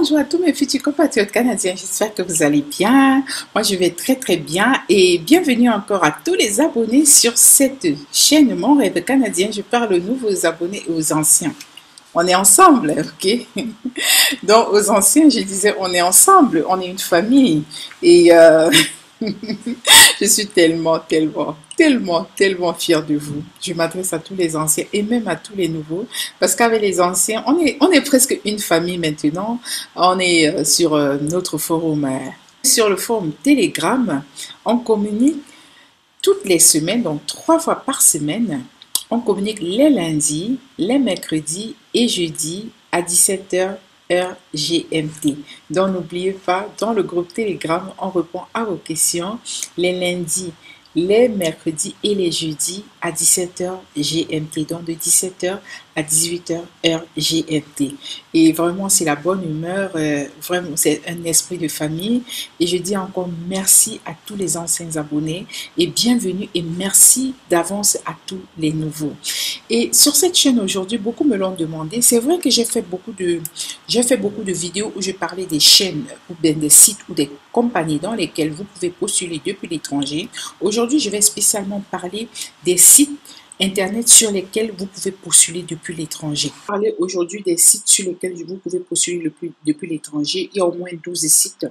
Bonjour à tous mes futurs compatriotes canadiens, j'espère que vous allez bien. Moi je vais très très bien et bienvenue encore à tous les abonnés sur cette chaîne Mon Rêve Canadien. Je parle aux nouveaux abonnés et aux anciens. On est ensemble, ok? Donc aux anciens je disais on est ensemble, on est une famille et je suis tellement fière de vous. Je m'adresse à tous les anciens et même à tous les nouveaux parce qu'avec les anciens, on est presque une famille maintenant. On est sur notre forum, sur le forum Telegram. On communique toutes les semaines, donc 3 fois par semaine. On communique les lundis, les mercredis et jeudis à 17h heure GMT. Donc n'oubliez pas, dans le groupe Telegram, on répond à vos questions les lundis, les mercredis et les jeudis à 17h GMT. Donc de 17h à 18h heure GMT. Et vraiment, c'est la bonne humeur. Vraiment, c'est un esprit de famille. Et je dis encore merci à tous les anciens abonnés et bienvenue et merci d'avance à tous les nouveaux. Et sur cette chaîne aujourd'hui, beaucoup me l'ont demandé. C'est vrai que j'ai fait beaucoup de vidéos où je parlais des chaînes ou bien des sites ou des compagnies dans lesquelles vous pouvez postuler depuis l'étranger. Aujourd'hui, je vais spécialement parler des sites Internet sur lesquels vous pouvez postuler depuis l'étranger. Parler aujourd'hui des sites sur lesquels vous pouvez postuler depuis l'étranger. Il y a au moins 12 sites.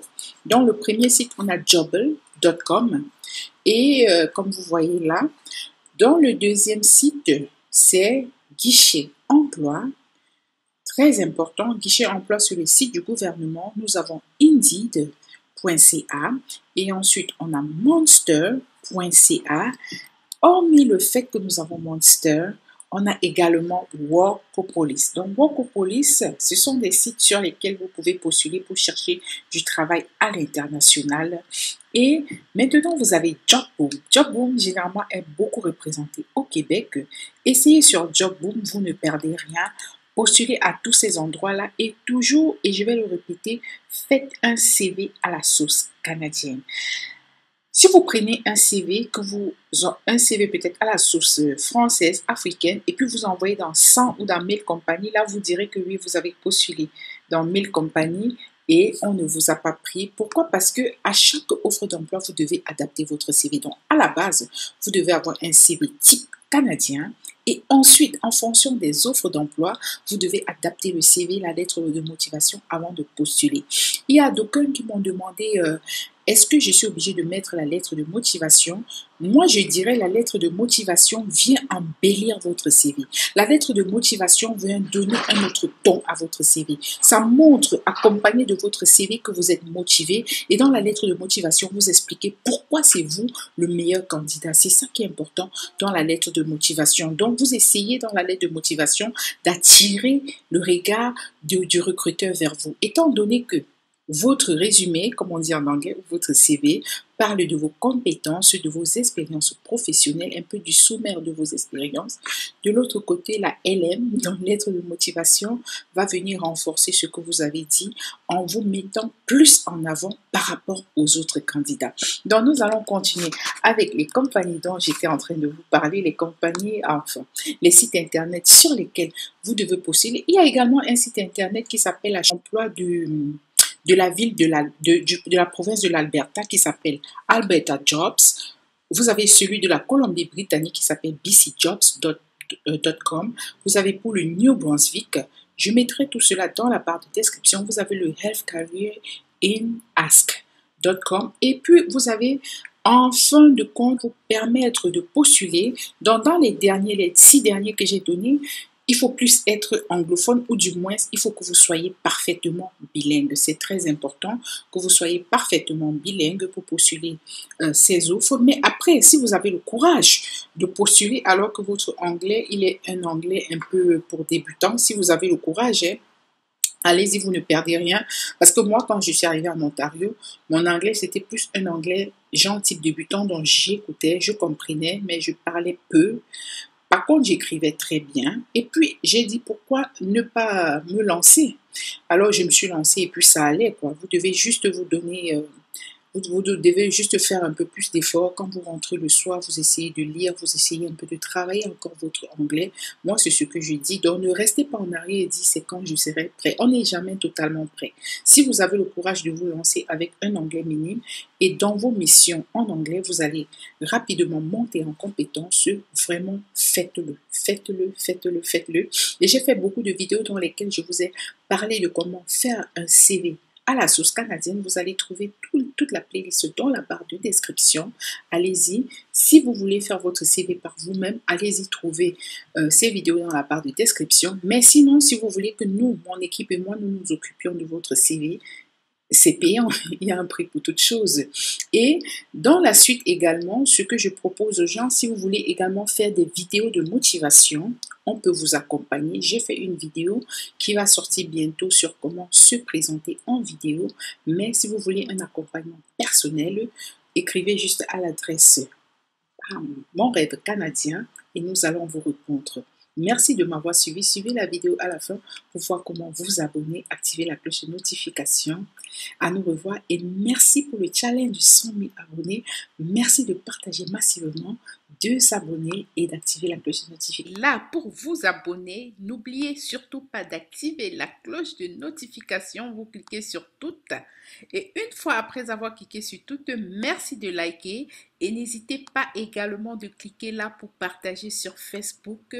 Dans le premier site, on a jobble.com et comme vous voyez là, dans le deuxième site, c'est Guichet Emploi. Très important, Guichet Emploi sur le site du gouvernement. Nous avons Indeed.ca et ensuite on a Monster.ca. Hormis le fait que nous avons Monster, on a également Workopolis. Donc Workopolis, ce sont des sites sur lesquels vous pouvez postuler pour chercher du travail à l'international. Et maintenant, vous avez Jobboom. Jobboom, généralement, est beaucoup représenté au Québec. Essayez sur Jobboom, vous ne perdez rien. Postulez à tous ces endroits-là et toujours, et je vais le répéter, faites un CV à la sauce canadienne. Si vous prenez un CV, un CV peut-être à la sauce française, africaine, et puis vous envoyez dans 100 ou dans 1000 compagnies, là vous direz que oui, vous avez postulé dans 1000 compagnies et on ne vous a pas pris. Pourquoi? Parce que à chaque offre d'emploi, vous devez adapter votre CV. Donc à la base, vous devez avoir un CV type canadien. Et ensuite, en fonction des offres d'emploi, vous devez adapter le CV, la lettre de motivation avant de postuler. Il y a d'aucuns qui m'ont demandé est-ce que je suis obligée de mettre la lettre de motivation? Moi, je dirais la lettre de motivation vient embellir votre CV. La lettre de motivation vient donner un autre ton à votre CV. Ça montre, accompagné de votre CV, que vous êtes motivé. Et dans la lettre de motivation, vous expliquez pourquoi c'est vous le meilleur candidat. C'est ça qui est important dans la lettre de motivation. Donc, vous essayez dans la lettre de motivation d'attirer le regard du recruteur vers vous. Étant donné que votre résumé, comme on dit en anglais, ou votre CV, parle de vos compétences, de vos expériences professionnelles, un peu du sommaire de vos expériences. De l'autre côté, la LM, dans lettre de motivation, va venir renforcer ce que vous avez dit en vous mettant plus en avant par rapport aux autres candidats. Donc, nous allons continuer avec les compagnies dont j'étais en train de vous parler, les compagnies, enfin, les sites internet sur lesquels vous devez postuler. Il y a également un site internet qui s'appelle l'emploi de la ville de la province de l'Alberta qui s'appelle Alberta Jobs. Vous avez celui de la Colombie-Britannique qui s'appelle bcjobs.com. Vous avez pour le New Brunswick. Je mettrai tout cela dans la barre de description. Vous avez le Health Career in Ask.com. Et puis, vous avez en fin de compte pour permettre de postuler. Dans les 6 derniers que j'ai donnés, il faut plus être anglophone ou du moins, il faut que vous soyez parfaitement bilingue. C'est très important que vous soyez parfaitement bilingue pour postuler ces offres. Mais après, si vous avez le courage de postuler alors que votre anglais, il est un anglais un peu pour débutants, si vous avez le courage, allez-y, vous ne perdez rien. Parce que moi, quand je suis arrivée en Ontario, mon anglais, c'était plus un anglais genre type débutant, donc j'écoutais, je comprenais, mais je parlais peu. Par contre, j'écrivais très bien. Et puis, j'ai dit, pourquoi ne pas me lancer? Alors, je me suis lancée et puis ça allait, quoi. Vous devez juste vous donner Vous devez juste faire un peu plus d'efforts. Quand vous rentrez le soir, vous essayez de lire, vous essayez un peu de travailler encore votre anglais. Moi, c'est ce que je dis. Donc, ne restez pas en arrière et dites c'est quand je serai prêt. On n'est jamais totalement prêt. Si vous avez le courage de vous lancer avec un anglais minime et dans vos missions en anglais, vous allez rapidement monter en compétence. Vraiment, faites-le. Faites-le, faites-le, faites-le. Et j'ai fait beaucoup de vidéos dans lesquelles je vous ai parlé de comment faire un CV à la sauce canadienne. Vous allez trouver toute la playlist dans la barre de description. Allez-y. Si vous voulez faire votre CV par vous-même, allez-y trouver ces vidéos dans la barre de description. Mais sinon, si vous voulez que nous, mon équipe et moi, nous nous occupions de votre CV, c'est payant, il y a un prix pour toute chose. Et dans la suite également, ce que je propose aux gens, si vous voulez également faire des vidéos de motivation, on peut vous accompagner. J'ai fait une vidéo qui va sortir bientôt sur comment se présenter en vidéo. Mais si vous voulez un accompagnement personnel, écrivez juste à l'adresse Mon Rêve Canadien et nous allons vous répondre. Merci de m'avoir suivi. Suivez la vidéo à la fin pour voir comment vous abonner, activer la cloche de notification. À nous revoir et merci pour le challenge de 100 000 abonnés. Merci de partager massivement, de s'abonner et d'activer la cloche de notification. Là, pour vous abonner, n'oubliez surtout pas d'activer la cloche de notification. Vous cliquez sur toutes. Et une fois après avoir cliqué sur toutes, merci de liker. Et n'hésitez pas également de cliquer là pour partager sur Facebook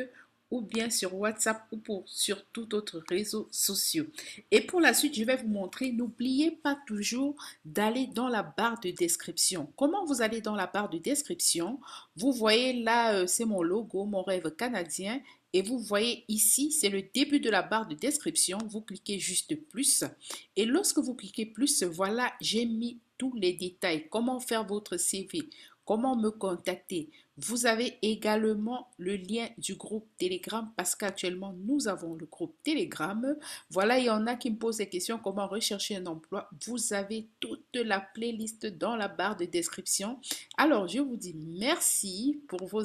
ou bien sur WhatsApp ou sur tout autre réseau social. Et pour la suite, je vais vous montrer, n'oubliez pas toujours d'aller dans la barre de description. Comment vous allez dans la barre de description? Vous voyez là, c'est mon logo, Mon Rêve Canadien. Et vous voyez ici, c'est le début de la barre de description. Vous cliquez juste plus. Et lorsque vous cliquez plus, voilà, j'ai mis tous les détails. Comment faire votre CV? Comment me contacter? Vous avez également le lien du groupe Telegram parce qu'actuellement nous avons le groupe Telegram. Voilà, il y en a qui me posent des questions comment rechercher un emploi. Vous avez toute la playlist dans la barre de description. Alors, je vous dis merci pour vos